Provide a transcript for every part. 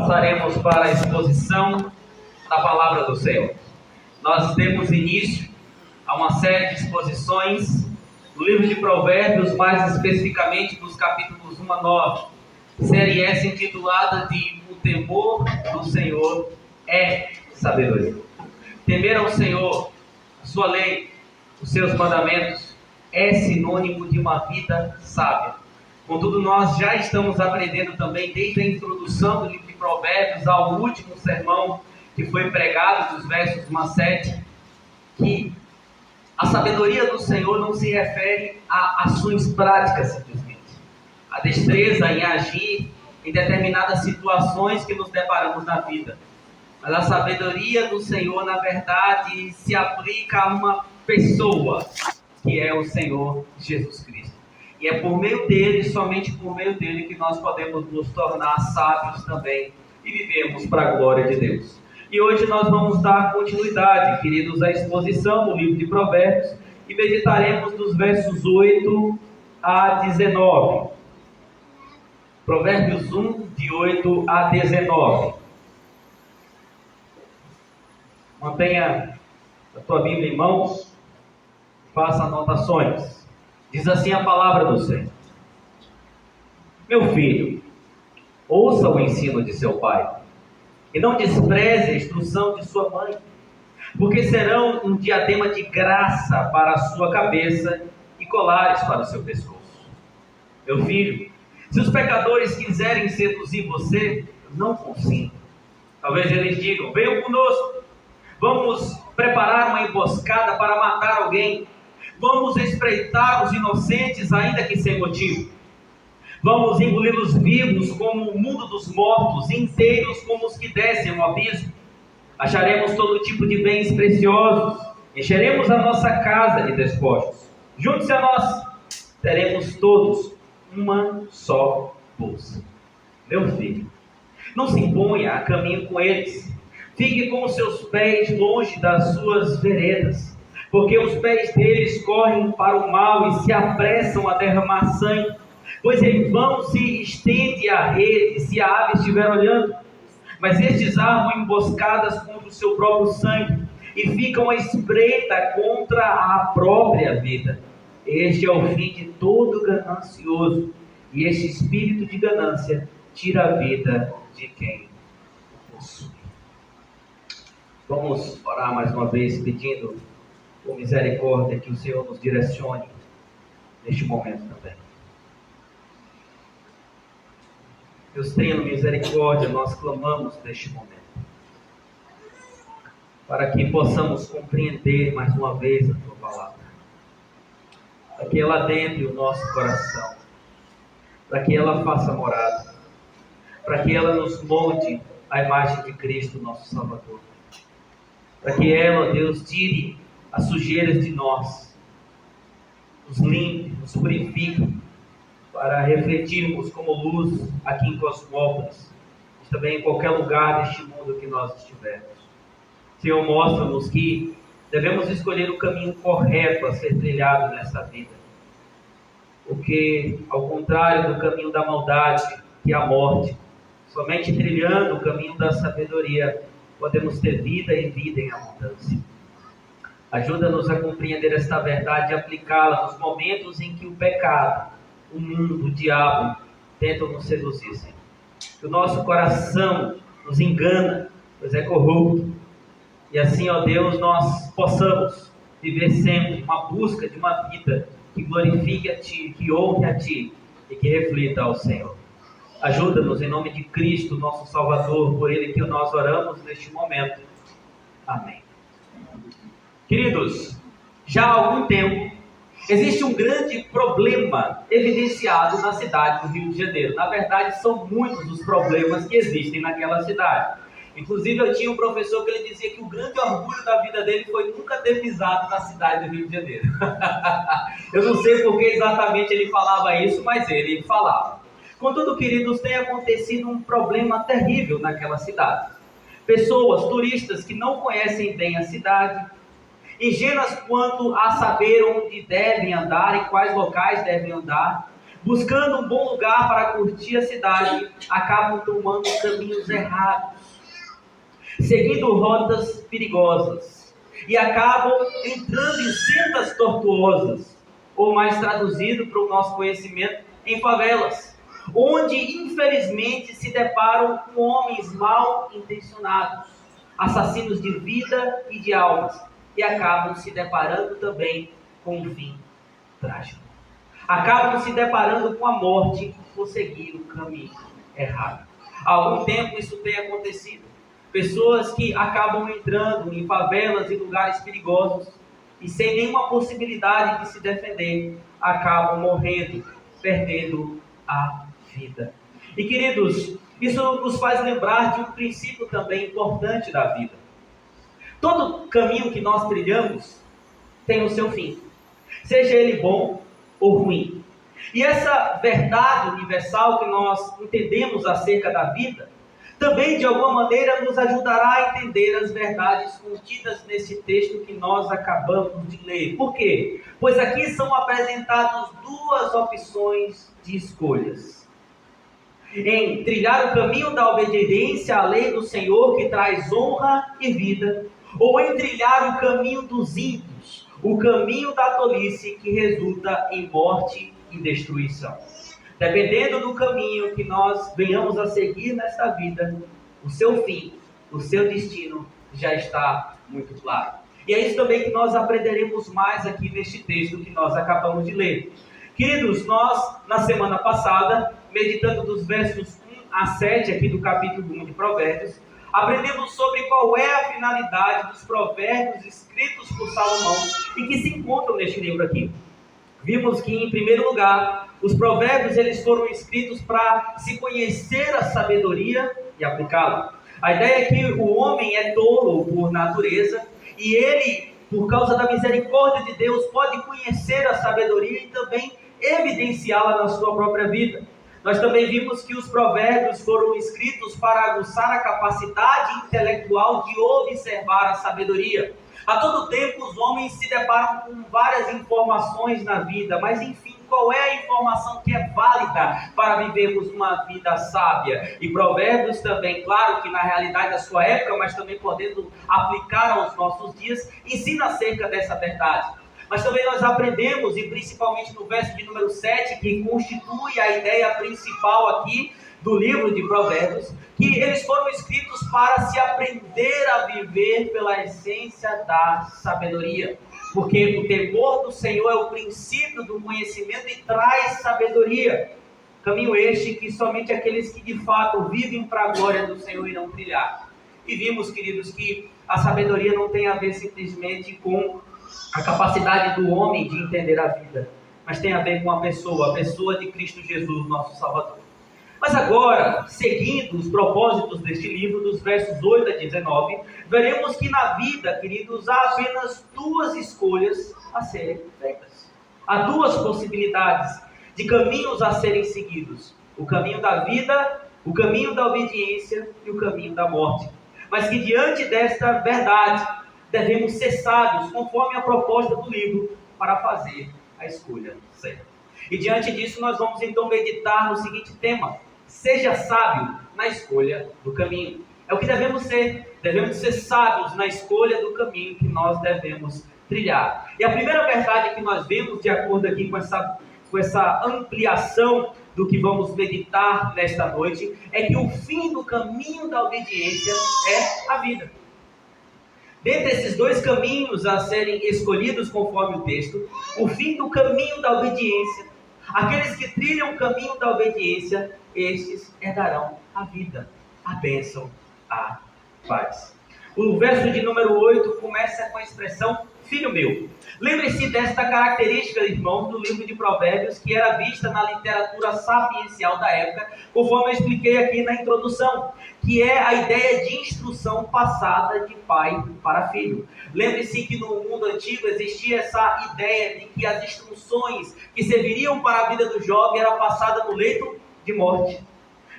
Passaremos para a exposição da palavra do Senhor. Nós demos início a uma série de exposições no livro de Provérbios, mais especificamente dos capítulos 1 a 9. Série essa intitulada de O Temor do Senhor é Sabedoria. Temer ao Senhor, a sua lei, os seus mandamentos, é sinônimo de uma vida sábia. Contudo, nós já estamos aprendendo também, desde a introdução do livro de Provérbios ao último sermão que foi pregado, dos versos 1 a 7, que a sabedoria do Senhor não se refere a ações práticas simplesmente, a destreza em agir em determinadas situações que nos deparamos na vida. Mas a sabedoria do Senhor, na verdade, se aplica a uma pessoa, que é o Senhor Jesus Cristo. E é por meio dele, somente por meio dele, que nós podemos nos tornar sábios também e vivemos para a glória de Deus. E hoje nós vamos dar continuidade, queridos, à exposição do livro de Provérbios e meditaremos dos versos 8 a 19. Provérbios 1, de 8 a 19. Mantenha a tua Bíblia em mãos, faça anotações. Diz assim a palavra do Senhor: Meu filho, ouça o ensino de seu pai, e não despreze a instrução de sua mãe, porque serão um diadema de graça para a sua cabeça e colares para o seu pescoço. Meu filho, se os pecadores quiserem seduzir você, não consinta. Talvez eles digam: venham conosco, vamos preparar uma emboscada para matar alguém. Vamos espreitar os inocentes, ainda que sem motivo. Vamos engoli-los vivos como o mundo dos mortos, inteiros como os que descem ao abismo. Acharemos todo tipo de bens preciosos, encheremos a nossa casa de despojos. Junte-se a nós, teremos todos uma só bolsa. Meu filho, não se imponha a caminho com eles. Fique com os seus pés longe das suas veredas, porque os pés deles correm para o mal e se apressam a derramar sangue. Pois em vão se estende a rede, se a ave estiver olhando. Mas estes armam emboscadas contra o seu próprio sangue, e ficam à espreita contra a própria vida. Este é o fim de todo ganancioso, e este espírito de ganância tira a vida de quem o possui. Vamos orar mais uma vez, pedindo por misericórdia que o Senhor nos direcione neste momento também. Deus, tenha misericórdia, nós clamamos neste momento, para que possamos compreender mais uma vez a Tua palavra, para que ela adentre o nosso coração, para que ela faça morada, para que ela nos molde a imagem de Cristo, nosso Salvador, para que ela, Deus, tire as sujeiras de nós, nos limpe, nos purifique, para refletirmos como luz aqui em Cosmópolis, mas também em qualquer lugar deste mundo que nós estivermos. Senhor, mostra-nos que devemos escolher o caminho correto a ser trilhado nessa vida, porque, ao contrário do caminho da maldade, que é a morte, somente trilhando o caminho da sabedoria, podemos ter vida e vida em abundância. Ajuda-nos a compreender esta verdade e aplicá-la nos momentos em que o pecado, o mundo, o diabo tentam nos seduzir, Senhor. Que o nosso coração nos engana, pois é corrupto. E assim, ó Deus, nós possamos viver sempre uma busca de uma vida que glorifique a Ti, que honre a Ti e que reflita ao Senhor. Ajuda-nos em nome de Cristo, nosso Salvador, por Ele que nós oramos neste momento. Amém. Queridos, já há algum tempo existe um grande problema evidenciado na cidade do Rio de Janeiro. Na verdade, são muitos os problemas que existem naquela cidade. Inclusive, eu tinha um professor que ele dizia que o grande orgulho da vida dele foi nunca ter pisado na cidade do Rio de Janeiro. Eu não sei por que exatamente ele falava isso, mas ele falava. Contudo, queridos, tem acontecido um problema terrível naquela cidade. Pessoas, turistas que não conhecem bem a cidade, ingênuas quanto a saber onde devem andar e quais locais devem andar, buscando um bom lugar para curtir a cidade, acabam tomando caminhos errados, seguindo rotas perigosas e acabam entrando em sendas tortuosas, ou mais traduzido para o nosso conhecimento, em favelas, onde infelizmente se deparam com homens mal intencionados, assassinos de vida e de almas, e acabam se deparando também com um fim trágico. Acabam se deparando com a morte por seguir o caminho errado. Há algum tempo isso tem acontecido. Pessoas que acabam entrando em favelas e lugares perigosos e sem nenhuma possibilidade de se defender, acabam morrendo, perdendo a vida. E queridos, isso nos faz lembrar de um princípio também importante da vida. Todo caminho que nós trilhamos tem o seu fim, seja ele bom ou ruim. E essa verdade universal que nós entendemos acerca da vida, também de alguma maneira nos ajudará a entender as verdades contidas nesse texto que nós acabamos de ler. Por quê? Pois aqui são apresentadas duas opções de escolhas: em trilhar o caminho da obediência à lei do Senhor, que traz honra e vida, ou em trilhar o caminho dos ímpios, o caminho da tolice, que resulta em morte e destruição. Dependendo do caminho que nós venhamos a seguir nesta vida, o seu fim, o seu destino já está muito claro. E é isso também que nós aprenderemos mais aqui neste texto que nós acabamos de ler. Queridos, nós, na semana passada, meditando dos versos 1 a 7 aqui do capítulo 1 de Provérbios, aprendemos sobre qual é a finalidade dos provérbios escritos por Salomão e que se encontram neste livro aqui. Vimos que, em primeiro lugar, os provérbios eles foram escritos para se conhecer a sabedoria e aplicá-la. A ideia é que o homem é tolo por natureza e ele, por causa da misericórdia de Deus, pode conhecer a sabedoria e também evidenciá-la na sua própria vida. Nós também vimos que os provérbios foram escritos para aguçar a capacidade intelectual de observar a sabedoria. A todo tempo os homens se deparam com várias informações na vida, mas enfim, qual é a informação que é válida para vivermos uma vida sábia? E Provérbios também, claro que na realidade da sua época, mas também podendo aplicar aos nossos dias, ensina acerca dessa verdade. Mas também nós aprendemos, e principalmente no verso de número 7, que constitui a ideia principal aqui do livro de Provérbios, que eles foram escritos para se aprender a viver pela essência da sabedoria. Porque o temor do Senhor é o princípio do conhecimento e traz sabedoria. Caminho este que somente aqueles que de fato vivem para a glória do Senhor irão trilhar. E vimos, queridos, que a sabedoria não tem a ver simplesmente com a capacidade do homem de entender a vida, mas tem a ver com a pessoa de Cristo Jesus, nosso Salvador. Mas agora, seguindo os propósitos deste livro, dos versos 8 a 19, veremos que na vida, queridos, há apenas duas escolhas a serem feitas. Há duas possibilidades de caminhos a serem seguidos: o caminho da vida, o caminho da obediência e o caminho da morte. Mas que diante desta verdade, devemos ser sábios, conforme a proposta do livro, para fazer a escolha certa. E diante disso, nós vamos então meditar no seguinte tema: seja sábio na escolha do caminho. É o que devemos ser sábios na escolha do caminho que nós devemos trilhar. E a primeira verdade que nós vemos, de acordo aqui com essa ampliação do que vamos meditar nesta noite, é que o fim do caminho da obediência é a vida. Dentre esses dois caminhos a serem escolhidos conforme o texto, o fim do caminho da obediência, aqueles que trilham o caminho da obediência, estes herdarão a vida, a bênção, a paz. O verso de número 8 começa com a expressão filho meu. Lembre-se desta característica, irmãos, do livro de Provérbios, que era vista na literatura sapiencial da época, conforme eu expliquei aqui na introdução, que é a ideia de instrução passada de pai para filho. Lembre-se que no mundo antigo existia essa ideia de que as instruções que serviriam para a vida do jovem era passada no leito de morte.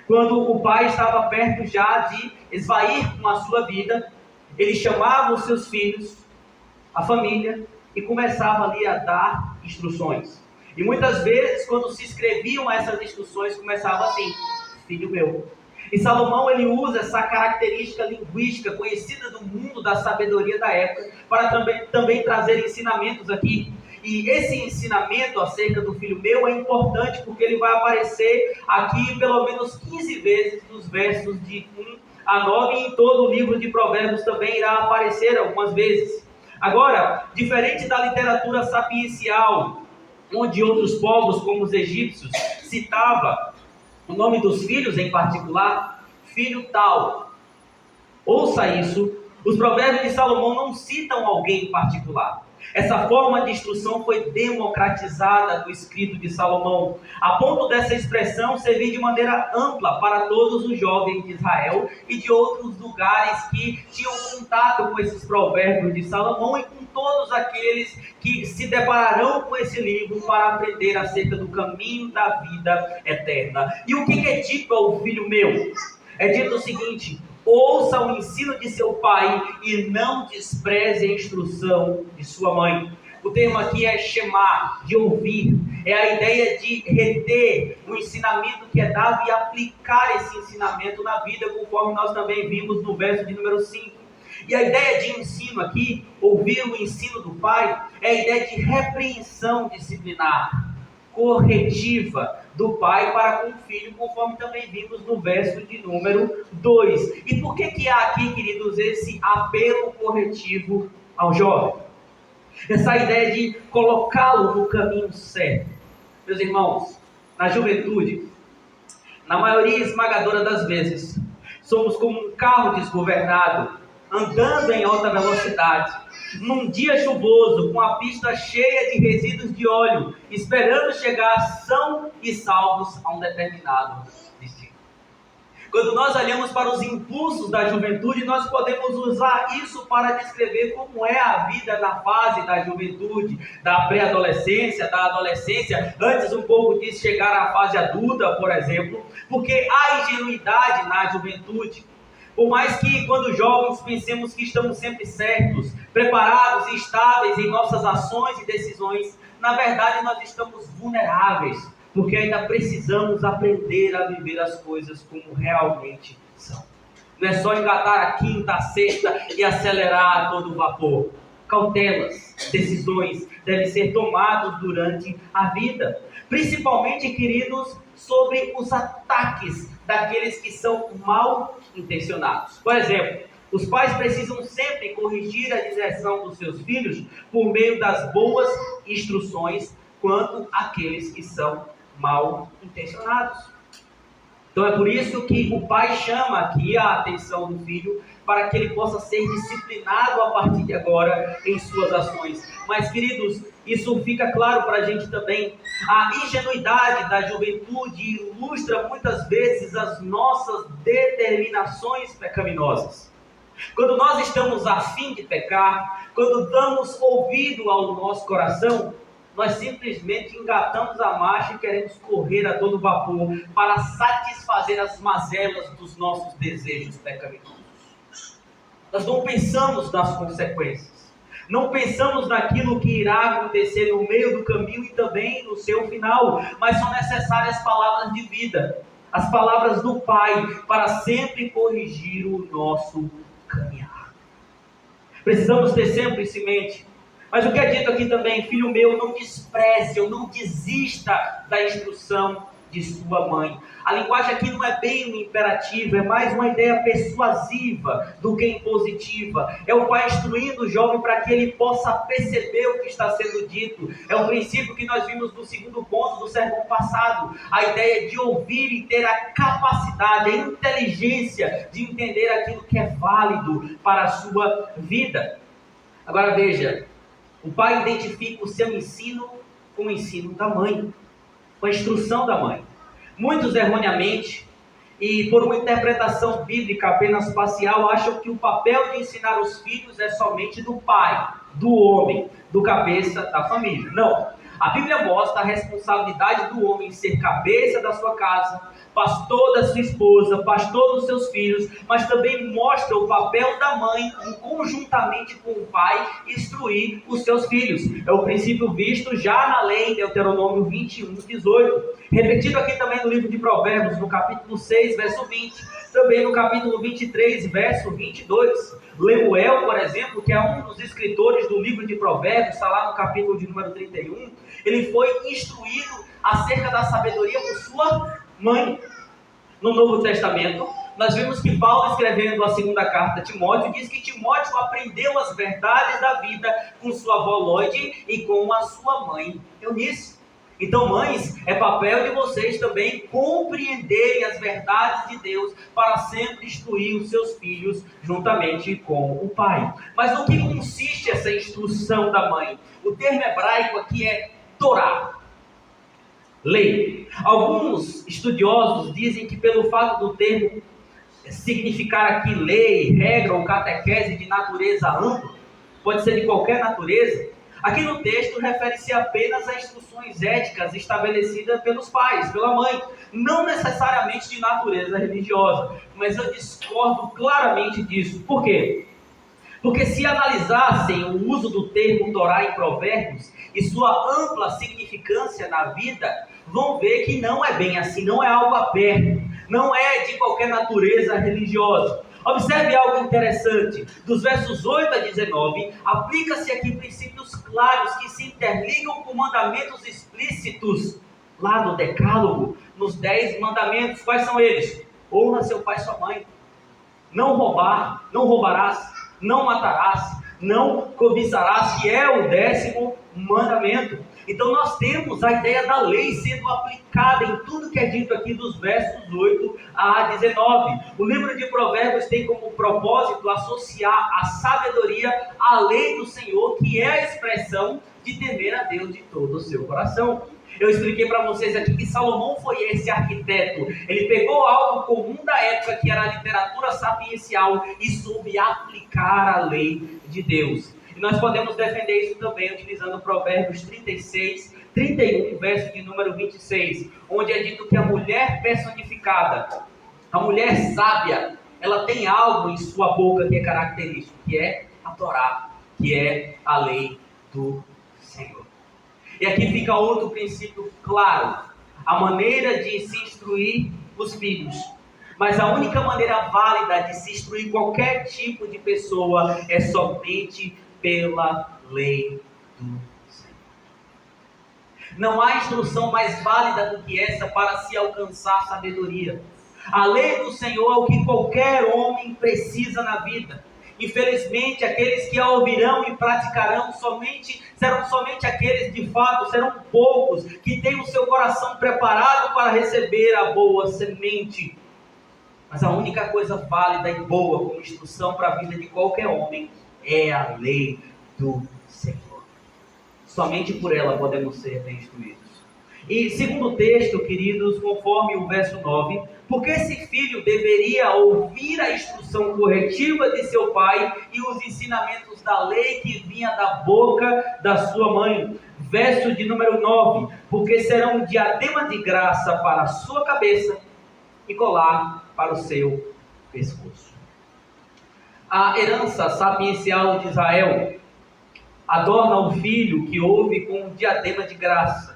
Quando o pai estava perto já de esvair com a sua vida, ele chamava os seus filhos, a família, e começava ali a dar instruções. E muitas vezes, quando se escreviam essas instruções, começava assim: filho meu. E Salomão, ele usa essa característica linguística conhecida do mundo da sabedoria da época para também trazer ensinamentos aqui. E esse ensinamento acerca do filho meu é importante porque ele vai aparecer aqui pelo menos 15 vezes nos versos de 1 a 9, e em todo o livro de Provérbios também irá aparecer algumas vezes. Agora, diferente da literatura sapiencial, onde outros povos, como os egípcios, citava o nome dos filhos em particular, filho tal. Ouça isso, os provérbios de Salomão não citam alguém em particular. Essa forma de instrução foi democratizada no escrito de Salomão, a ponto dessa expressão servir de maneira ampla para todos os jovens de Israel e de outros lugares que tinham contato com esses provérbios de Salomão e com todos aqueles que se depararão com esse livro para aprender acerca do caminho da vida eterna. E o que é dito ao filho meu? É dito o seguinte: ouça o ensino de seu pai e não despreze a instrução de sua mãe. O termo aqui é shema, de ouvir. É a ideia de reter o ensinamento que é dado e aplicar esse ensinamento na vida, conforme nós também vimos no verso de número 5. E a ideia de ensino aqui, ouvir o ensino do pai, é a ideia de repreensão disciplinar, corretiva do pai para com o filho, conforme também vimos no verso de número 2. E por que há aqui, queridos, esse apelo corretivo ao jovem? Essa ideia de colocá-lo no caminho certo. Meus irmãos, na juventude, na maioria esmagadora das vezes, somos como um carro desgovernado, andando em alta velocidade, num dia chuvoso, com a pista cheia de resíduos de óleo, esperando chegar são e salvos a um determinado destino. Quando nós olhamos para os impulsos da juventude, nós podemos usar isso para descrever como é a vida na fase da juventude, da pré-adolescência, da adolescência, antes um pouco de chegar à fase adulta, por exemplo, porque há ingenuidade na juventude. Por mais que, quando jovens, pensemos que estamos sempre certos, preparados e estáveis em nossas ações e decisões, na verdade nós estamos vulneráveis, porque ainda precisamos aprender a viver as coisas como realmente são. Não é só engatar a quinta, a sexta e acelerar a todo vapor. Cautelas, decisões devem ser tomadas durante a vida. Principalmente, queridos, sobre os ataques daqueles que são mal intencionados. Por exemplo, os pais precisam sempre corrigir a direção dos seus filhos por meio das boas instruções quanto àqueles que são mal intencionados. Então é por isso que o pai chama aqui a atenção do filho para que ele possa ser disciplinado a partir de agora em suas ações. Mas, queridos, isso fica claro para a gente também. A ingenuidade da juventude ilustra muitas vezes as nossas determinações pecaminosas. Quando nós estamos a fim de pecar, quando damos ouvido ao nosso coração, nós simplesmente engatamos a marcha e queremos correr a todo vapor para satisfazer as mazelas dos nossos desejos pecaminosos. Nós não pensamos nas consequências, não pensamos naquilo que irá acontecer no meio do caminho e também no seu final, mas são necessárias palavras de vida, as palavras do Pai, para sempre corrigir o nosso caminhar. Precisamos ter sempre isso em mente. Mas o que é dito aqui também: filho meu, não despreze ou não desista da instrução de sua mãe. A linguagem aqui não é bem um imperativo, é mais uma ideia persuasiva do que impositiva. É o pai instruindo o jovem para que ele possa perceber o que está sendo dito. É um princípio que nós vimos no segundo ponto do sermão passado. A ideia de ouvir e ter a capacidade, a inteligência de entender aquilo que é válido para a sua vida. Agora veja, o pai identifica o seu ensino com o ensino da mãe, com a instrução da mãe. Muitos erroneamente, e por uma interpretação bíblica apenas parcial, acham que o papel de ensinar os filhos é somente do pai, do homem, do cabeça da família. Não. A Bíblia mostra a responsabilidade do homem ser cabeça da sua casa, pastor da sua esposa, pastor dos seus filhos, mas também mostra o papel da mãe em, conjuntamente com o pai, instruir os seus filhos. É o princípio visto já na lei, Deuteronômio 21:18, repetido aqui também no livro de Provérbios, no capítulo 6, verso 20, também no capítulo 23, verso 22. Lemuel, por exemplo, que é um dos escritores do livro de Provérbios, está lá no capítulo de número 31, ele foi instruído acerca da sabedoria por sua mãe. No Novo Testamento, nós vimos que Paulo, escrevendo a segunda carta a Timóteo, diz que Timóteo aprendeu as verdades da vida com sua avó Lóide e com a sua mãe Eunice. Então, mães, é papel de vocês também compreenderem as verdades de Deus para sempre instruir os seus filhos juntamente com o pai. Mas no que consiste essa instrução da mãe? O termo hebraico aqui é Torá, lei. Alguns estudiosos dizem que pelo fato do termo significar aqui lei, regra ou catequese de natureza ampla, pode ser de qualquer natureza, aqui no texto refere-se apenas a instruções éticas estabelecidas pelos pais, pela mãe, não necessariamente de natureza religiosa, mas eu discordo claramente disso. Por quê? Porque se analisassem o uso do termo Torá em Provérbios e sua ampla significância na vida, vão ver que não é bem assim, não é algo aberto, não é de qualquer natureza religiosa. Observe algo interessante, dos versos 8 a 19, aplica-se aqui princípios claros que se interligam com mandamentos explícitos, lá no Decálogo, nos 10 mandamentos. Quais são eles? Honra seu pai e sua mãe, não roubar, não roubarás, não matarás, não cobiçarás, que é o 10º mandamento. Então nós temos a ideia da lei sendo aplicada em tudo que é dito aqui dos versos 8 a 19. O livro de Provérbios tem como propósito associar a sabedoria à lei do Senhor, que é a expressão de temer a Deus de todo o seu coração. Eu expliquei para vocês aqui que Salomão foi esse arquiteto. Ele pegou algo comum da época, que era a literatura sapiencial, e soube aplicar a lei de Deus. E nós podemos defender isso também utilizando Provérbios 36, 31, verso de número 26, onde é dito que a mulher personificada, a mulher sábia, ela tem algo em sua boca que é característico, que é a Torá, que é a lei do Senhor. E aqui fica outro princípio claro, a maneira de se instruir os filhos. Mas a única maneira válida de se instruir qualquer tipo de pessoa é somente pela lei do Senhor. Não há instrução mais válida do que essa para se alcançar sabedoria. A lei do Senhor é o que qualquer homem precisa na vida. Infelizmente, aqueles que a ouvirão e praticarão serão somente aqueles, de fato, serão poucos, que têm o seu coração preparado para receber a boa semente. Mas a única coisa válida e boa como instrução para a vida de qualquer homem é a lei do Senhor. Somente por ela podemos ser bem instruídos. E segundo o texto, queridos, conforme o verso 9, porque esse filho deveria ouvir a instrução corretiva de seu pai e os ensinamentos da lei que vinha da boca da sua mãe. Verso de número 9, porque serão um diadema de graça para a sua cabeça e colar para o seu pescoço. A herança sapiencial de Israel adorna o filho que ouve com um diadema de graça.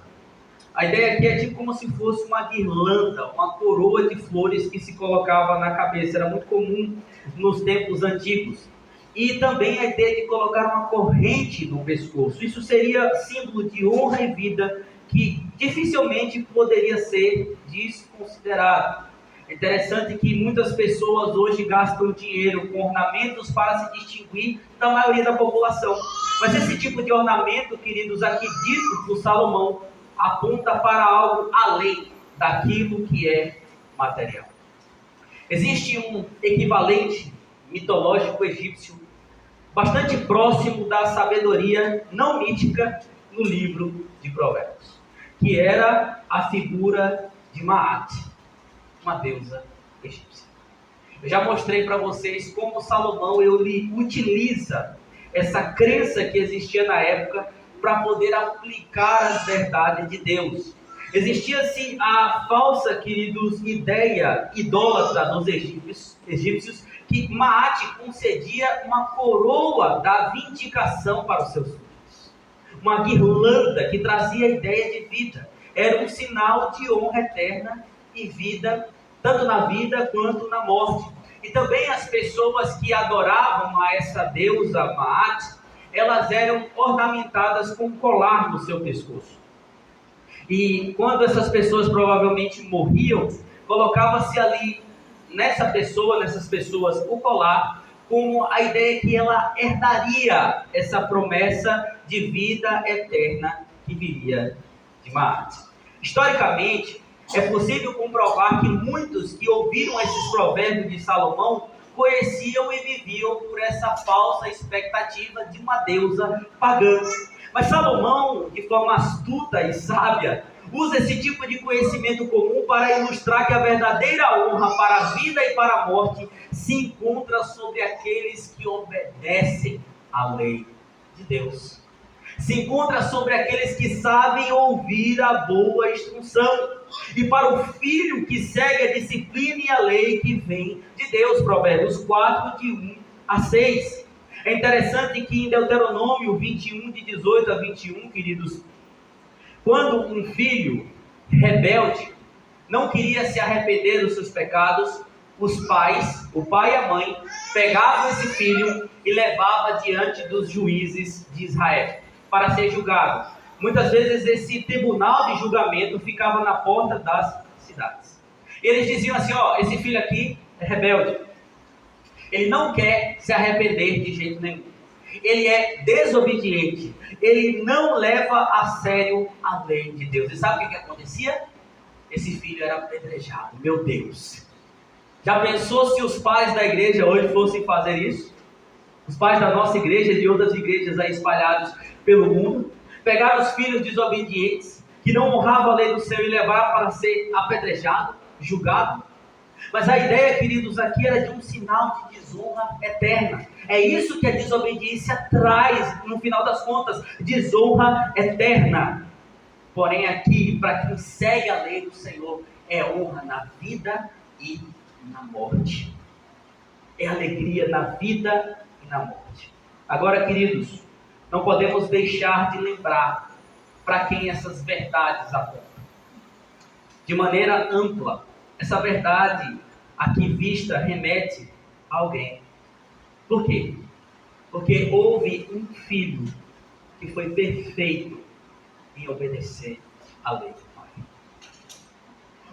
A ideia aqui é tipo como se fosse uma guirlanda, uma coroa de flores que se colocava na cabeça. Era muito comum nos tempos antigos. E também a ideia de colocar uma corrente no pescoço. Isso seria símbolo de honra e vida que dificilmente poderia ser desconsiderado. É interessante que muitas pessoas hoje gastam dinheiro com ornamentos para se distinguir da maioria da população. Mas esse tipo de ornamento, queridos, aqui dito por Salomão, aponta para algo além daquilo que é material. Existe um equivalente mitológico egípcio bastante próximo da sabedoria não mítica no livro de Provérbios, que era a figura de Maat, uma deusa egípcia. Eu já mostrei para vocês como Salomão ele utiliza essa crença que existia na época para poder aplicar as verdades de Deus. Existia-se a falsa, queridos, ideia idólatra dos egípcios que Maate concedia uma coroa da vindicação para os seus filhos. Uma guirlanda que trazia a ideia de vida. Era um sinal de honra eterna e vida, tanto na vida quanto na morte. E também as pessoas que adoravam a essa deusa Maate, elas eram ornamentadas com um colar no seu pescoço. E quando essas pessoas provavelmente morriam, colocava-se ali nessas pessoas, o colar, com a ideia que ela herdaria essa promessa de vida eterna que viria de Maate. Historicamente, é possível comprovar que muitos que ouviram esses provérbios de Salomão conheciam e viviam por essa falsa expectativa de uma deusa pagã. Mas Salomão, de forma astuta e sábia, usa esse tipo de conhecimento comum para ilustrar que a verdadeira honra para a vida e para a morte se encontra sobre aqueles que obedecem à lei de Deus. Se encontra sobre aqueles que sabem ouvir a boa instrução. E para o filho que segue a disciplina e a lei que vem de Deus. Provérbios 4, de 1 a 6. É interessante que em Deuteronômio 21, de 18 a 21, queridos, quando um filho rebelde não queria se arrepender dos seus pecados, os pais, o pai e a mãe, pegavam esse filho e levavam diante dos juízes de Israel para ser julgado. Muitas vezes esse tribunal de julgamento ficava na porta das cidades. Eles diziam assim, esse filho aqui é rebelde. Ele não quer se arrepender de jeito nenhum. Ele é desobediente. Ele não leva a sério a lei de Deus. E sabe o que acontecia? Esse filho era apedrejado. Meu Deus. Já pensou se os pais da igreja hoje fossem fazer isso? Os pais da nossa igreja e de outras igrejas aí espalhados pelo mundo, pegaram os filhos desobedientes, que não honravam a lei do Senhor e levaram para ser apedrejado, julgado. Mas a ideia, queridos, aqui era de um sinal de desonra eterna. É isso que a desobediência traz, no final das contas, desonra eterna. Porém aqui, para quem segue a lei do Senhor, é honra na vida e na morte. É alegria na vida e na morte. Agora, queridos, não podemos deixar de lembrar para quem essas verdades apontam. De maneira ampla, essa verdade aqui vista remete a alguém. Por quê? Porque houve um filho que foi perfeito em obedecer à lei do Pai.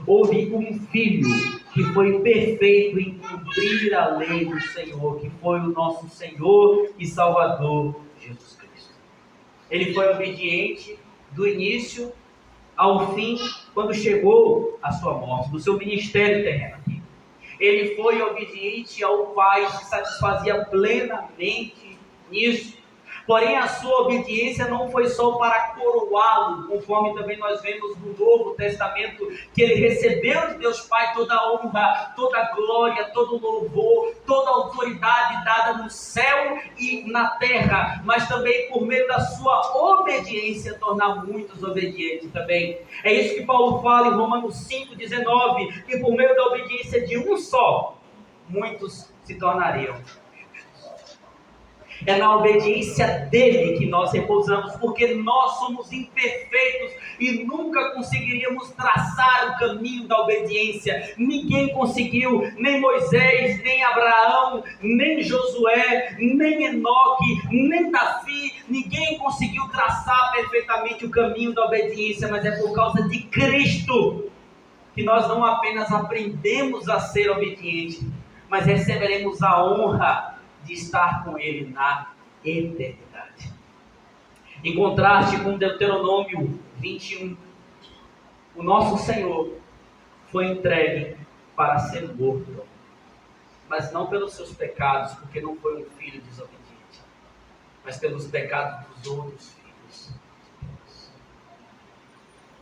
Houve um filho que foi perfeito em cumprir a lei do Senhor, que foi o nosso Senhor e Salvador Jesus Cristo. Ele foi obediente do início ao fim, quando chegou a sua morte, do seu ministério terreno aqui. Ele foi obediente ao Pai, se satisfazia plenamente nisso. Porém, a sua obediência não foi só para coroá-lo, conforme também nós vemos no Novo Testamento, que ele recebeu de Deus Pai toda a honra, toda a glória, todo o louvor, toda a autoridade dada no céu e na terra, mas também por meio da sua obediência, tornar muitos obedientes também. É isso que Paulo fala em Romanos 5,19, que por meio da obediência de um só, muitos se tornariam. É na obediência dele que nós repousamos, porque nós somos imperfeitos e nunca conseguiríamos traçar o caminho da obediência. Ninguém conseguiu, nem Moisés, nem Abraão, nem Josué, nem Enoque, nem Davi. Ninguém conseguiu traçar perfeitamente o caminho da obediência, mas é por causa de Cristo que nós não apenas aprendemos a ser obedientes, mas receberemos a honra de estar com Ele na eternidade. Em contraste com Deuteronômio 21, o nosso Senhor foi entregue para ser morto, mas não pelos seus pecados, porque não foi um filho desobediente, mas pelos pecados dos outros filhos.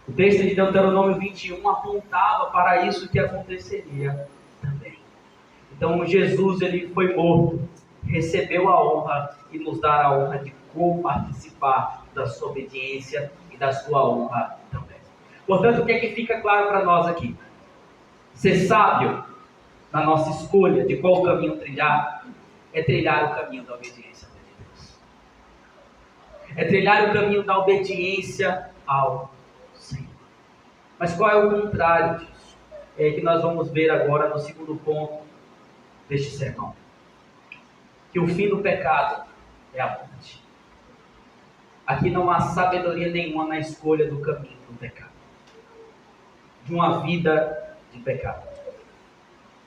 O texto de Deuteronômio 21 apontava para isso que aconteceria também. Então Jesus, ele foi morto, recebeu a honra e nos dá a honra de co-participar da sua obediência e da sua honra também. Portanto, o que é que fica claro para nós aqui? Ser sábio na nossa escolha de qual caminho trilhar, é trilhar o caminho da obediência a Deus. É trilhar o caminho da obediência ao Senhor. Mas qual é o contrário disso? É que nós vamos ver agora no segundo ponto deste sermão. Que o fim do pecado é a morte. Aqui não há sabedoria nenhuma na escolha do caminho do pecado. De uma vida de pecado.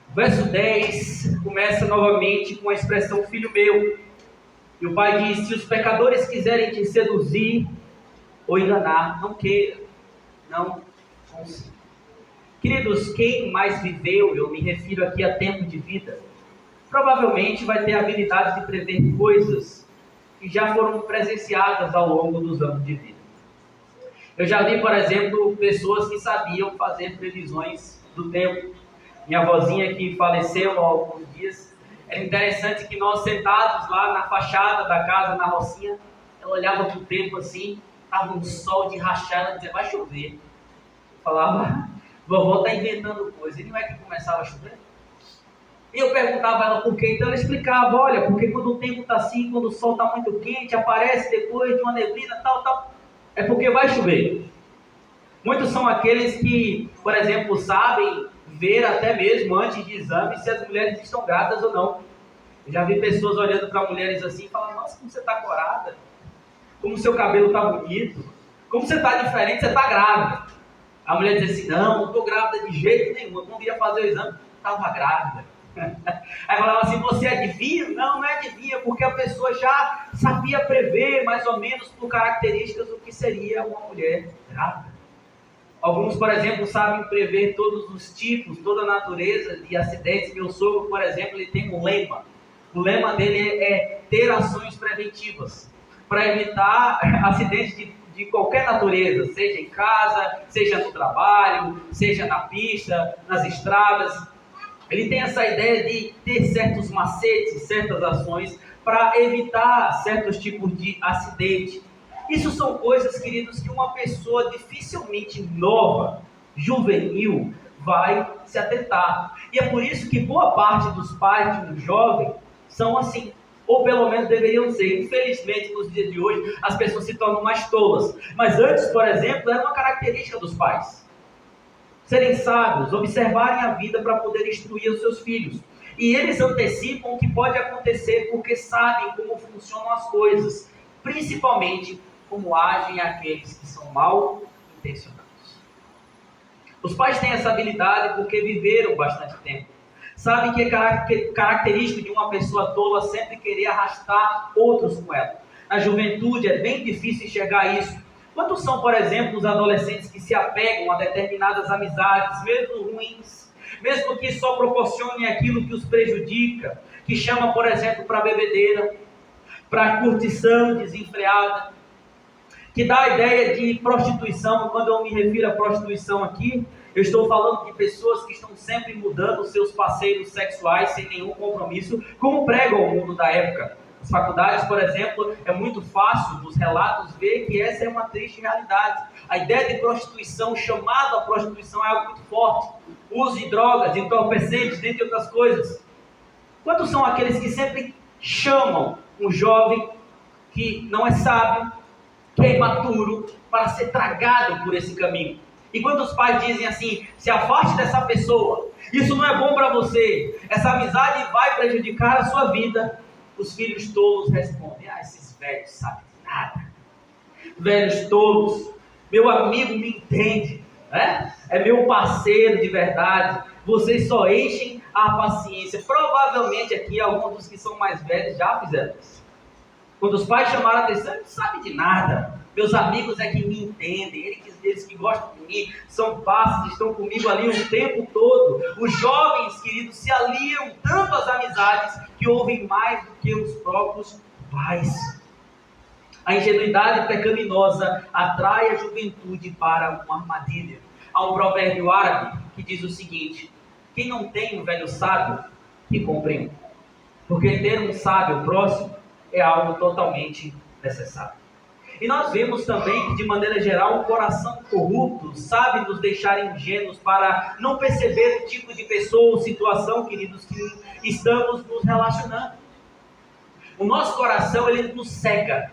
O verso 10 começa novamente com a expressão filho meu. E o pai diz: se os pecadores quiserem te seduzir ou enganar, não queira, não consiga. Queridos, quem mais viveu, eu me refiro aqui a tempo de vida, provavelmente vai ter a habilidade de prever coisas que já foram presenciadas ao longo dos anos de vida. Eu já vi, por exemplo, pessoas que sabiam fazer previsões do tempo. Minha avózinha, que faleceu há alguns dias, era interessante que nós sentados lá na fachada da casa, na rocinha, ela olhava para o tempo assim, estava um sol de rachar, ela dizia: vai chover. Eu falava: vovó está inventando coisa. E não é que começava a chover? E eu perguntava a ela por quê. Então ela explicava: olha, porque quando o tempo está assim, quando o sol está muito quente, aparece depois de uma neblina, tal, é porque vai chover. Muitos são aqueles que, por exemplo, sabem ver até mesmo antes de exame se as mulheres estão grávidas ou não. Eu já vi pessoas olhando para mulheres assim e falando: nossa, como você está corada, como seu cabelo está bonito, como você está diferente, você está grávida. A mulher diz assim: não estou grávida de jeito nenhum, eu não ia fazer o exame, estava grávida. Aí falava assim: você adivinha? Não adivinha, porque a pessoa já sabia prever mais ou menos por características o que seria uma mulher grávida. Alguns, por exemplo, sabem prever todos os tipos, toda a natureza de acidentes. Meu sogro, por exemplo, ele tem um lema. O lema dele é ter ações preventivas para evitar acidentes de qualquer natureza, seja em casa, seja no trabalho, seja na pista, nas estradas. Ele tem essa ideia de ter certos macetes, certas ações para evitar certos tipos de acidente. Isso são coisas, queridos, que uma pessoa dificilmente nova, juvenil, vai se atentar. E é por isso que boa parte dos pais de um jovem são assim, ou pelo menos deveriam ser. Infelizmente, nos dias de hoje, as pessoas se tornam mais tolas. Mas antes, por exemplo, era uma característica dos pais. Serem sábios, observarem a vida para poder instruir os seus filhos. E eles antecipam o que pode acontecer porque sabem como funcionam as coisas, principalmente como agem aqueles que são mal intencionados. Os pais têm essa habilidade porque viveram bastante tempo. Sabem que é característico de uma pessoa tola sempre querer arrastar outros com ela. Na juventude é bem difícil enxergar isso. Quantos são, por exemplo, os adolescentes que se apegam a determinadas amizades, mesmo ruins, mesmo que só proporcionem aquilo que os prejudica, que chama, por exemplo, para bebedeira, para curtição desenfreada, que dá a ideia de prostituição. Quando eu me refiro a prostituição aqui, eu estou falando de pessoas que estão sempre mudando os seus parceiros sexuais sem nenhum compromisso, como prega o mundo da época. Nas faculdades, por exemplo, é muito fácil dos relatos ver que essa é uma triste realidade. A ideia de prostituição, chamada prostituição, é algo muito forte. Uso de drogas, entorpecentes, dentre outras coisas. Quantos são aqueles que sempre chamam um jovem que não é sábio, que é imaturo, para ser tragado por esse caminho? E quando os pais dizem assim: se afaste dessa pessoa, isso não é bom para você, essa amizade vai prejudicar a sua vida, os filhos tolos respondem: esses velhos sabem de nada, velhos tolos, meu amigo me entende, né? É meu parceiro de verdade, vocês só enchem a paciência. Provavelmente aqui alguns dos que são mais velhos já fizeram isso. Quando os pais chamaram a atenção: não sabe de nada, meus amigos é que me entendem, eles que gostam de mim, são parceiros, estão comigo ali o tempo todo. Os jovens, queridos, se aliam tanto às amizades que ouvem mais do que os próprios pais. A ingenuidade pecaminosa atrai a juventude para uma armadilha. Há um provérbio árabe que diz o seguinte: quem não tem um velho sábio, que compre um. Porque ter um sábio próximo é algo totalmente necessário. E nós vemos também que, de maneira geral, o coração corrupto sabe nos deixar ingênuos para não perceber o tipo de pessoa ou situação, queridos, que estamos nos relacionando. O nosso coração, ele nos cega.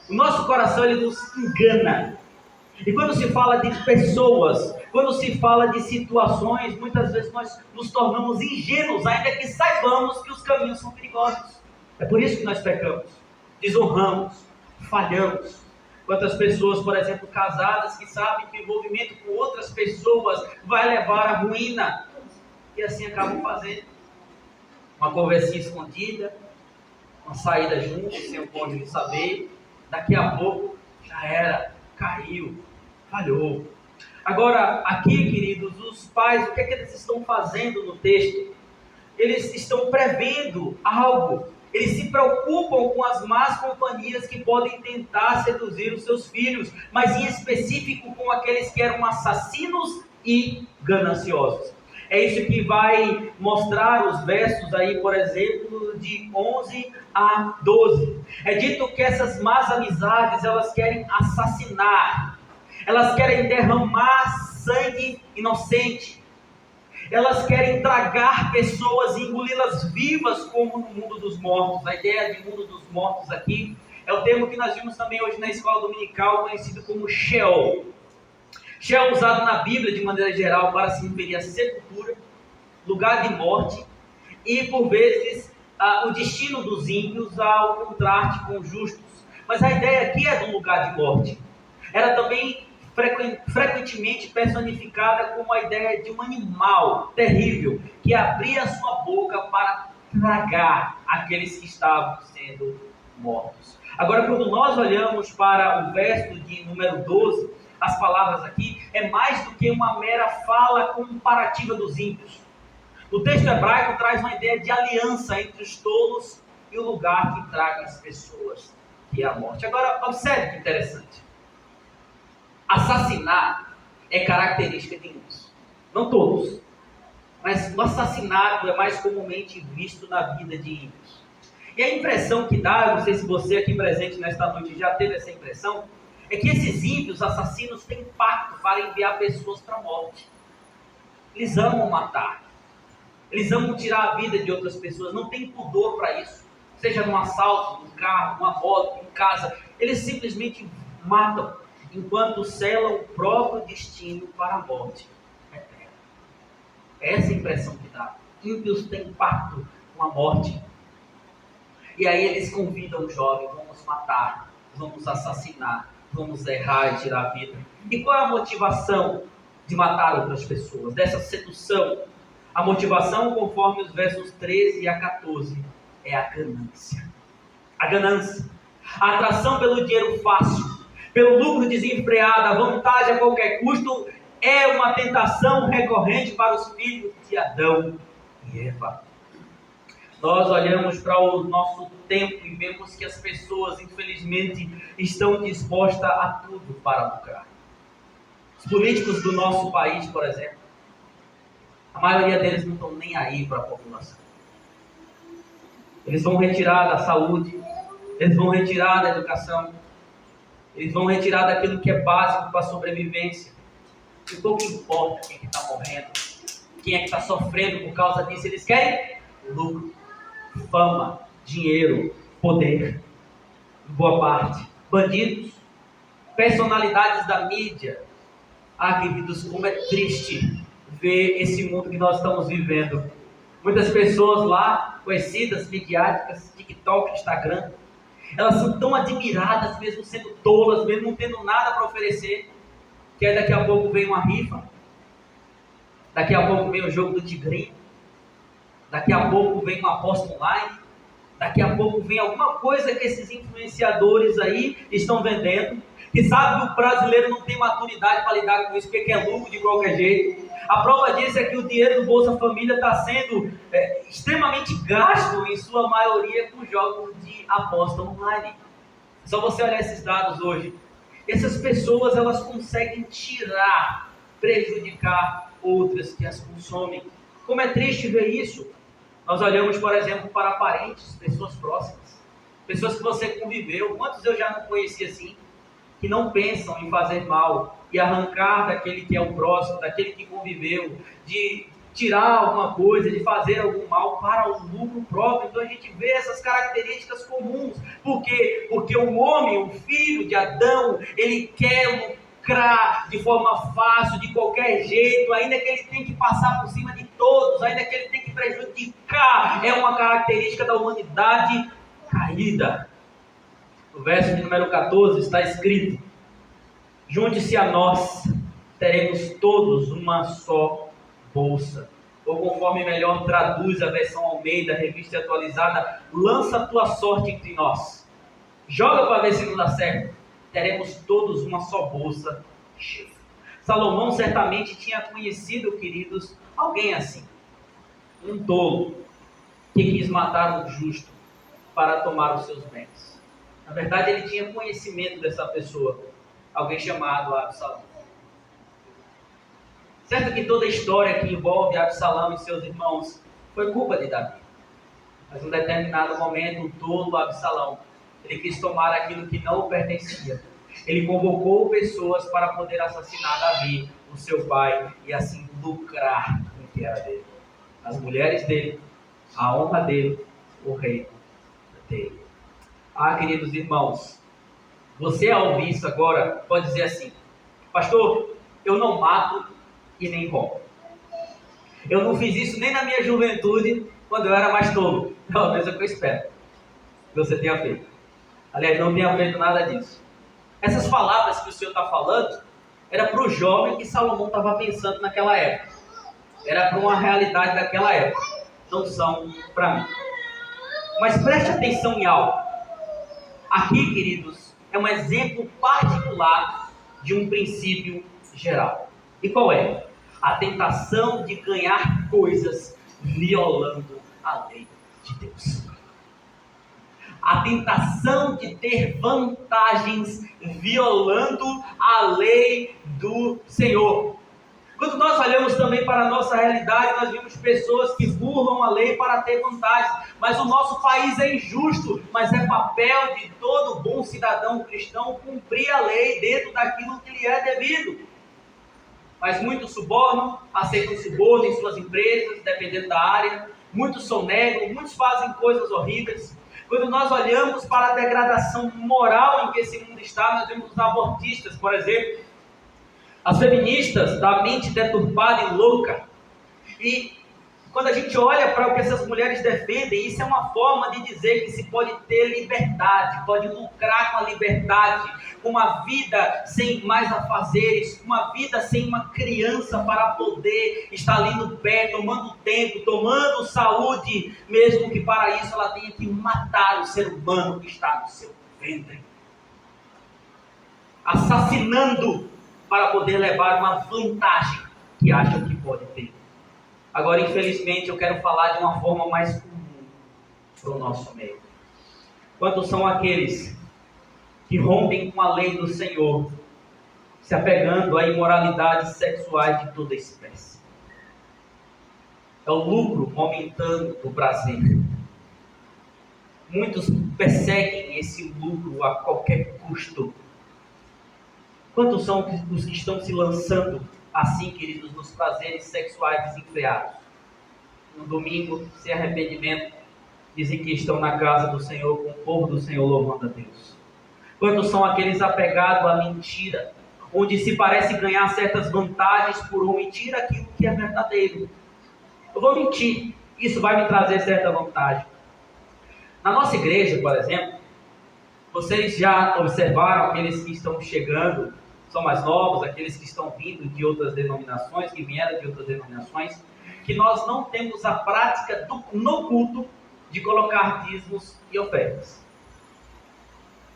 O nosso coração, ele nos engana. E quando se fala de pessoas, quando se fala de situações, muitas vezes nós nos tornamos ingênuos, ainda que saibamos que os caminhos são perigosos. É por isso que nós pecamos, desonramos, falhamos. Quantas pessoas, por exemplo, casadas, que sabem que o envolvimento com outras pessoas vai levar à ruína, e assim acabam fazendo uma conversinha escondida, uma saída juntos, sem o cônjuge saber, daqui a pouco já era, caiu, falhou. Agora, aqui, queridos, os pais, o que é que eles estão fazendo no texto? Eles estão prevendo algo. Eles se preocupam com as más companhias que podem tentar seduzir os seus filhos, mas em específico com aqueles que eram assassinos e gananciosos. É isso que vai mostrar os versos aí, por exemplo, de 11 a 12. É dito que essas más amizades, elas querem assassinar. Elas querem derramar sangue inocente. Elas querem tragar pessoas e engoli-las vivas como no mundo dos mortos. A ideia de mundo dos mortos aqui é o termo que nós vimos também hoje na escola dominical, conhecido como Sheol. Sheol é usado na Bíblia de maneira geral para se referir a sepultura, lugar de morte e, por vezes, o destino dos ímpios ao contraste com os justos. Mas a ideia aqui é do lugar de morte. Era também frequentemente personificada como a ideia de um animal terrível que abria sua boca para tragar aqueles que estavam sendo mortos. Agora, quando nós olhamos para o verso de número 12, as palavras aqui é mais do que uma mera fala comparativa dos ímpios. O texto hebraico traz uma ideia de aliança entre os tolos e o lugar que traga as pessoas, que é a morte. Agora, observe que interessante. Assassinar é característica de uns, não todos, mas o assassinato é mais comumente visto na vida de ímpios. E a impressão que dá, eu não sei se você aqui presente nesta noite já teve essa impressão, é que esses ímpios assassinos têm pacto para enviar pessoas para a morte. Eles amam matar, eles amam tirar a vida de outras pessoas, não tem pudor para isso, seja num assalto, num carro, numa moto, em casa, eles simplesmente matam, enquanto selam o próprio destino para a morte eterna. É essa a impressão que dá. Ímpios têm pacto com a morte. E aí eles convidam o jovem, vamos matar, vamos assassinar, vamos errar e tirar a vida. E qual é a motivação de matar outras pessoas, dessa sedução? A motivação, conforme os versos 13 a 14, é a ganância. A ganância. A atração pelo dinheiro fácil, pelo lucro desenfreado, a vantagem a qualquer custo, é uma tentação recorrente para os filhos de Adão e Eva. Nós olhamos para o nosso tempo e vemos que as pessoas, infelizmente, estão dispostas a tudo para lucrar. Os políticos do nosso país, por exemplo, a maioria deles não estão nem aí para a população. Eles vão retirar da saúde, eles vão retirar da educação, eles vão retirar daquilo que é básico para a sobrevivência. E pouco importa quem está morrendo, quem é que está sofrendo por causa disso. Eles querem lucro, fama, dinheiro, poder. Boa parte. Bandidos, personalidades da mídia. Ah, queridos, como é triste ver esse mundo que nós estamos vivendo. Muitas pessoas lá, conhecidas, midiáticas, TikTok, Instagram, elas são tão admiradas, mesmo sendo tolas, mesmo não tendo nada para oferecer, que aí daqui a pouco vem uma rifa, daqui a pouco vem o jogo do tigrinho, daqui a pouco vem uma aposta online, daqui a pouco vem alguma coisa que esses influenciadores aí estão vendendo, que sabe que o brasileiro não tem maturidade para lidar com isso, porque quer lucro de qualquer jeito. A prova disso é que o dinheiro do Bolsa Família está sendo extremamente gasto, em sua maioria, com jogos de aposta online. Só você olhar esses dados hoje. Essas pessoas, elas conseguem tirar, prejudicar outras que as consomem. Como é triste ver isso. Nós olhamos, por exemplo, para parentes, pessoas próximas, pessoas que você conviveu. Quantos eu já não conheci assim? que não pensam em fazer mal e arrancar daquele que é o próximo, daquele que conviveu, de tirar alguma coisa, de fazer algum mal para o lucro próprio. Então a gente vê essas características comuns. Por quê? Porque o homem, o filho de Adão, ele quer lucrar de forma fácil, de qualquer jeito, ainda que ele tenha que passar por cima de todos, ainda que ele tenha que prejudicar. É uma característica da humanidade caída. No verso de número 14 está escrito: junte-se a nós, teremos todos uma só bolsa. Ou conforme melhor traduz a versão Almeida, revista atualizada, lança a tua sorte entre nós. Joga para ver se não dá certo. Teremos todos uma só bolsa cheia. Salomão certamente tinha conhecido, queridos, alguém assim. Um tolo que quis matar um justo para tomar os seus bens. Na verdade, ele tinha conhecimento dessa pessoa. Alguém chamado Absalão. Certo que toda a história que envolve Absalão e seus irmãos foi culpa de Davi. Mas em um determinado momento, o tolo Absalão, ele quis tomar aquilo que não pertencia. Ele convocou pessoas para poder assassinar Davi, o seu pai, e assim lucrar com o que era dele. As mulheres dele, a honra dele, o reino dele. Ah, queridos irmãos, você ao ouvir isso agora pode dizer assim: pastor, eu não mato e nem roubo. Eu não fiz isso nem na minha juventude, quando eu era mais tolo. Pelo menos é o que eu espero que você tenha feito. Aliás, não tenha feito nada disso. Essas palavras que o Senhor está falando, era para o jovem que Salomão estava pensando naquela época. Era para uma realidade daquela época. Não são para mim. Mas preste atenção em algo. Aqui, queridos, é um exemplo particular de um princípio geral. E qual é? A tentação de ganhar coisas violando a lei de Deus. A tentação de ter vantagens violando a lei do Senhor. Quando nós olhamos também para a nossa realidade, nós vemos pessoas que burlam a lei para ter vantagens. Mas o nosso país é injusto, mas é papel de todo bom cidadão cristão cumprir a lei dentro daquilo que lhe é devido. Mas muitos subornam, aceitam suborno em suas empresas, dependendo da área. Muitos sonegam, muitos fazem coisas horríveis. Quando nós olhamos para a degradação moral em que esse mundo está, nós vemos os abortistas, por exemplo, as feministas da mente deturpada e louca. E quando a gente olha para o que essas mulheres defendem, isso é uma forma de dizer que se pode ter liberdade, pode lucrar com a liberdade, com uma vida sem mais afazeres, uma vida sem uma criança para poder estar ali no pé, tomando tempo, tomando saúde, mesmo que para isso ela tenha que matar o ser humano que está no seu ventre. Assassinando para poder levar uma vantagem que acham que pode ter. Agora, infelizmente, eu quero falar de uma forma mais comum para o nosso meio. Quantos são aqueles que rompem com a lei do Senhor, se apegando a imoralidades sexuais de toda espécie? É o lucro momentâneo do prazer. Muitos perseguem esse lucro a qualquer custo. Quantos são os que estão se lançando assim, queridos, nos prazeres sexuais desenfreados? No domingo, sem arrependimento, dizem que estão na casa do Senhor, com o povo do Senhor louvando a Deus. Quantos são aqueles apegados à mentira, onde se parece ganhar certas vantagens por omitir aquilo que é verdadeiro? Eu vou mentir, isso vai me trazer certa vantagem. Na nossa igreja, por exemplo, vocês já observaram aqueles que estão chegando, são mais novos, aqueles que estão vindo de outras denominações, que vieram de outras denominações, que nós não temos a prática no culto de colocar dízimos e ofertas.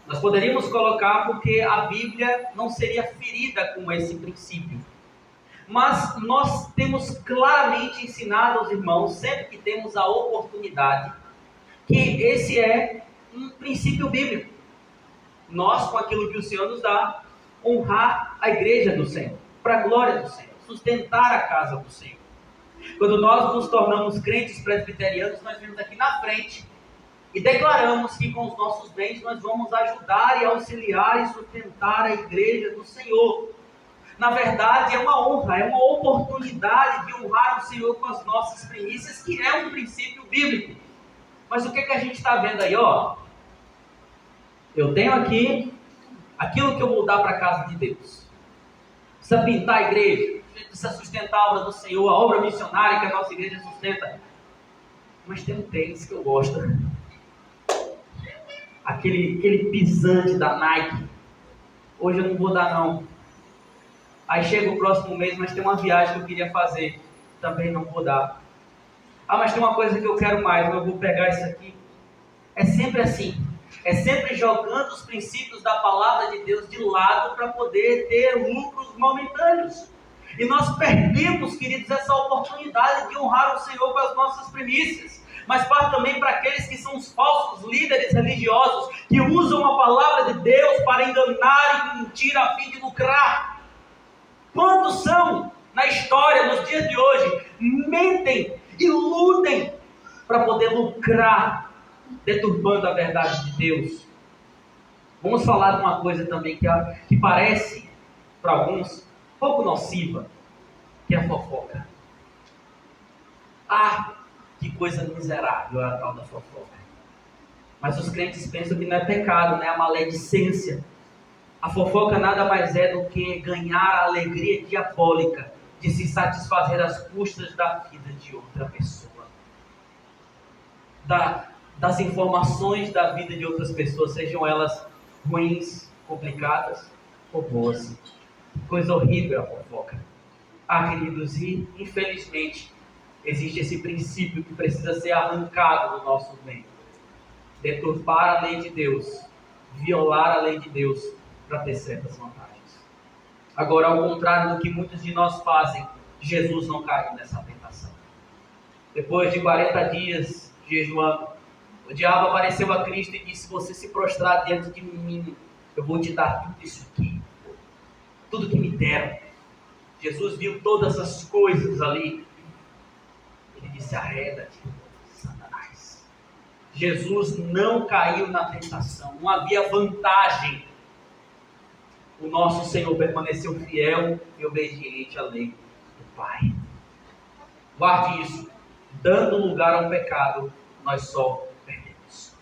Nós poderíamos colocar porque a Bíblia não seria ferida com esse princípio. Mas nós temos claramente ensinado aos irmãos, sempre que temos a oportunidade, que esse é um princípio bíblico. Nós, com aquilo que o Senhor nos dá, honrar a igreja do Senhor, para a glória do Senhor, sustentar a casa do Senhor. Quando nós nos tornamos crentes presbiterianos, nós vemos aqui na frente, E declaramos que com os nossos bens nós vamos ajudar e auxiliar e sustentar a igreja do Senhor. Na verdade, é uma honra, é uma oportunidade de honrar o Senhor com as nossas primícias, que é um princípio bíblico. Mas o que a gente está vendo aí, ó? Eu tenho aqui aquilo que eu vou dar para a casa de Deus. Precisa pintar a igreja, precisa sustentar a obra do Senhor, a obra missionária que a nossa igreja sustenta. Mas tem um tênis que eu gosto. Aquele pisante da Nike. Hoje eu não vou dar não. Aí chega o próximo mês, mas tem uma viagem que eu queria fazer. Também não vou dar. Ah, mas tem uma coisa que eu quero mais, eu vou pegar isso aqui. É sempre assim. É sempre jogando os princípios da palavra de Deus de lado para poder ter lucros momentâneos. E nós perdemos, queridos, essa oportunidade de honrar o Senhor com as nossas primícias. Mas para também para aqueles que são os falsos líderes religiosos, que usam a palavra de Deus para enganar e mentir a fim de lucrar. Quantos são, na história, nos dias de hoje, mentem, iludem para poder lucrar, deturbando a verdade de Deus? Vamos falar de uma coisa também que parece, para alguns, pouco nociva, que é a fofoca. Ah, que coisa miserável é a tal da fofoca. Mas os crentes pensam que não é pecado, não é a maledicência. A fofoca nada mais é do que ganhar a alegria diabólica de se satisfazer às custas da vida de outra pessoa. Das informações da vida de outras pessoas, sejam elas ruins, complicadas ou boas. Coisa horrível a fofoca. Ah, queridos, e infelizmente existe esse princípio que precisa ser arrancado do nosso meio. Deturpar a lei de Deus, violar a lei de Deus para ter certas vantagens. Agora, ao contrário do que muitos de nós fazem, Jesus não caiu nessa tentação. Depois de 40 dias jejuando, o diabo apareceu a Cristo e disse: se você se prostrar diante de mim, eu vou te dar tudo isso aqui, tudo que me deram. Jesus viu todas as coisas ali. Ele disse: arreda-te, Satanás. Jesus não caiu na tentação, não havia vantagem. O nosso Senhor permaneceu fiel e obediente à lei do Pai. Guarde isso. Dando lugar ao pecado, nós só perdemos.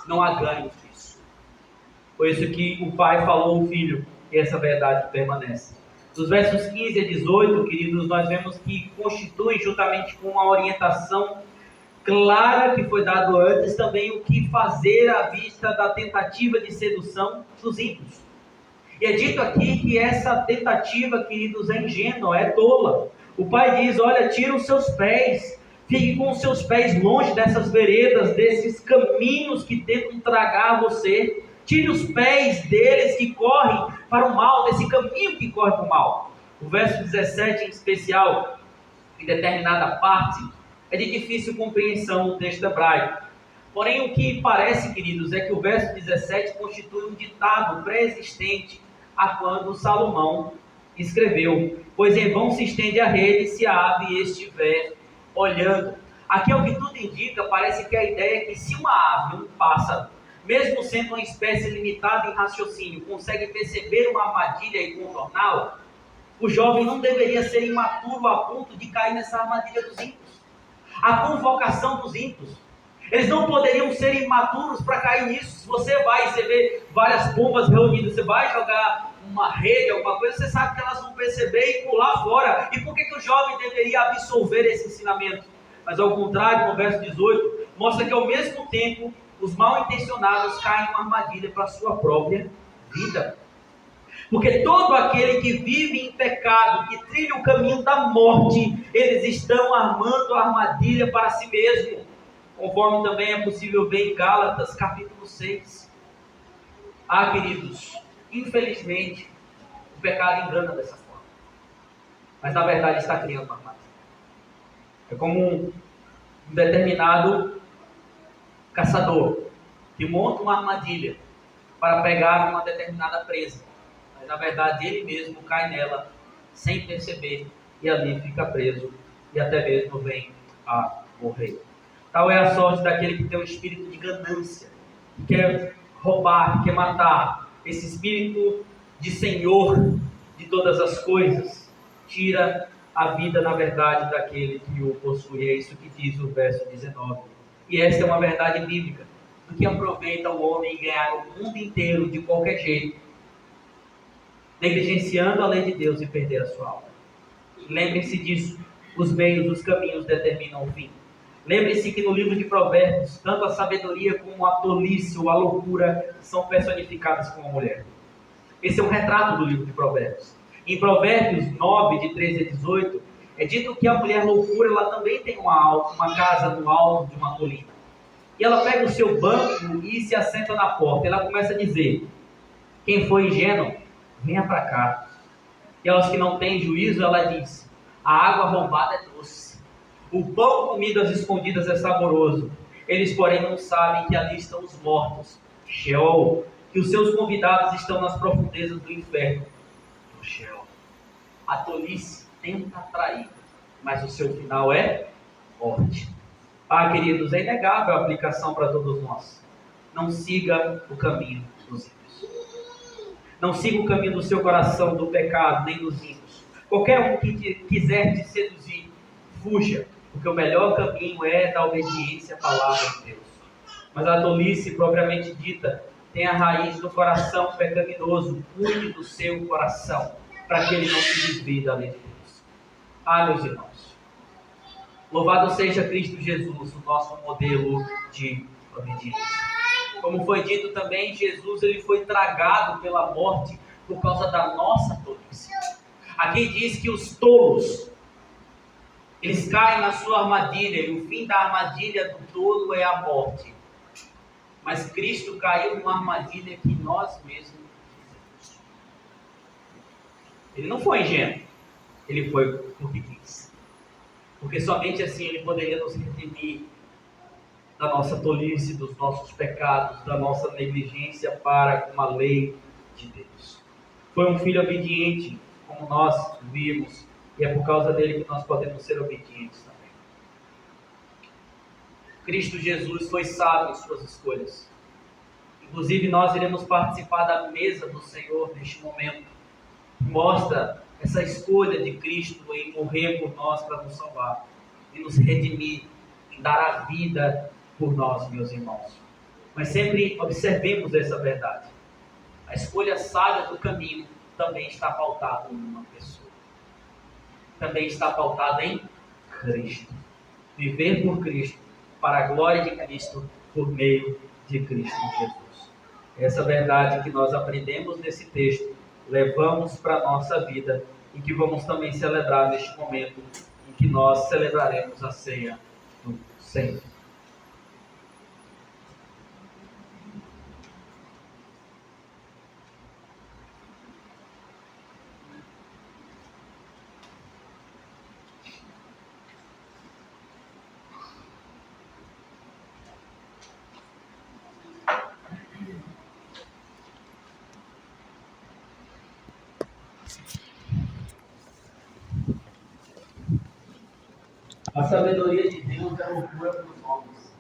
Não há ganho disso. Por isso que o Pai falou ao Filho, e essa verdade permanece. Dos versos 15 a 18, queridos, nós vemos que constitui, juntamente com uma orientação clara que foi dado antes, também o que fazer à vista da tentativa de sedução dos ímpios. E é dito aqui que essa tentativa, queridos, é ingênua, é tola. O Pai diz: olha, tira os seus pés, fique com os seus pés longe dessas veredas, desses caminhos que tentam tragar você. Tire os pés deles que correm para o mal, desse caminho que corre para o mal. O verso 17 em especial, em determinada parte, é de difícil compreensão o texto hebraico. Porém, o que parece, queridos, é que o verso 17 constitui um ditado pré-existente a quando Salomão escreveu: pois em vão se estende a rede se a ave estiver olhando. Aqui, ao que tudo indica, parece que a ideia é que se uma ave, um pássaro, mesmo sendo uma espécie limitada em raciocínio, consegue perceber uma armadilha e contorná-la, o jovem não deveria ser imaturo a ponto de cair nessa armadilha dos ímpios. A convocação dos ímpios, eles não poderiam ser imaturos para cair nisso. Se você vê várias pombas reunidas, você vai jogar uma rede, alguma coisa, você sabe que elas vão perceber e pular fora. E por que o jovem deveria absorver esse ensinamento? Mas ao contrário, no verso 18, mostra que ao mesmo tempo, os mal intencionados caem em uma armadilha para a sua própria vida. Porque todo aquele que vive em pecado, que trilha o caminho da morte, eles estão armando a armadilha para si mesmo. Conforme também é possível ver em Gálatas capítulo 6. Ah, queridos, infelizmente, o pecado engana dessa forma. Mas na verdade está criando uma armadilha. É como um determinado caçador que monta uma armadilha para pegar uma determinada presa. Mas na verdade ele mesmo cai nela sem perceber e ali fica preso e até mesmo vem a morrer. Tal é a sorte daquele que tem um espírito de ganância, que quer roubar, que quer matar. Esse espírito de senhor de todas as coisas tira a vida, na verdade, daquele que o possui. É isso que diz o verso 19. E esta é uma verdade bíblica. Do que aproveita o homem ganhar o mundo inteiro de qualquer jeito, negligenciando a lei de Deus e perder a sua alma. Lembre-se disso. Os meios, os caminhos determinam o fim. Lembre-se que no livro de Provérbios, tanto a sabedoria como a tolice ou a loucura são personificadas com a mulher. Esse é um retrato do livro de Provérbios. Em Provérbios 9, de 13 a 18, é dito que a mulher loucura ela também tem uma casa no alto de uma colina. E ela pega o seu banco e se assenta na porta. Ela começa a dizer: quem for ingênuo, venha para cá. E aos que não têm juízo, ela diz: a água roubada é doce, o pão comido às escondidas é saboroso. Eles, porém, não sabem que ali estão os mortos, Sheol, que os seus convidados estão nas profundezas do inferno, do Sheol. A tolice tenta atrair, mas o seu final é morte. Ah, queridos, é inegável a aplicação para todos nós. Não siga o caminho dos ímpios. Não siga o caminho do seu coração, do pecado, nem dos ímpios. Qualquer um que quiser te seduzir, fuja, porque o melhor caminho é da obediência à palavra de Deus. Mas a tolice, propriamente dita, tem a raiz do coração pecaminoso. Cuide do seu coração, para que ele não se desvie da lei de Deus. Ah, meus irmãos, louvado seja Cristo Jesus, o nosso modelo de obediência. Como foi dito também, Jesus ele foi tragado pela morte por causa da nossa tolice. Aqui diz que os tolos, eles caem na sua armadilha, e o fim da armadilha do tolo é a morte. Mas Cristo caiu numa armadilha que nós mesmos fizemos. Ele não foi ingênuo, ele foi porque quis. Porque somente assim ele poderia nos redimir da nossa tolice, dos nossos pecados, da nossa negligência para com a lei de Deus. Foi um filho obediente, como nós vimos, e é por causa dele que nós podemos ser obedientes também. Cristo Jesus foi sábio em suas escolhas. Inclusive nós iremos participar da mesa do Senhor neste momento. Mostra essa escolha de Cristo em morrer por nós para nos salvar, e nos redimir, em dar a vida por nós, meus irmãos. Mas sempre observemos essa verdade. A escolha sábia do caminho também está pautada em uma pessoa. Também está pautada em Cristo. Viver por Cristo, para a glória de Cristo, por meio de Cristo Jesus. Essa verdade que nós aprendemos nesse texto, levamos para a nossa vida, e que vamos também celebrar neste momento, em que nós celebraremos a ceia do Senhor. A sabedoria de Deus é loucura para os homens.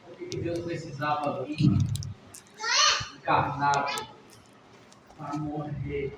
O que Deus precisava vir encarnado para morrer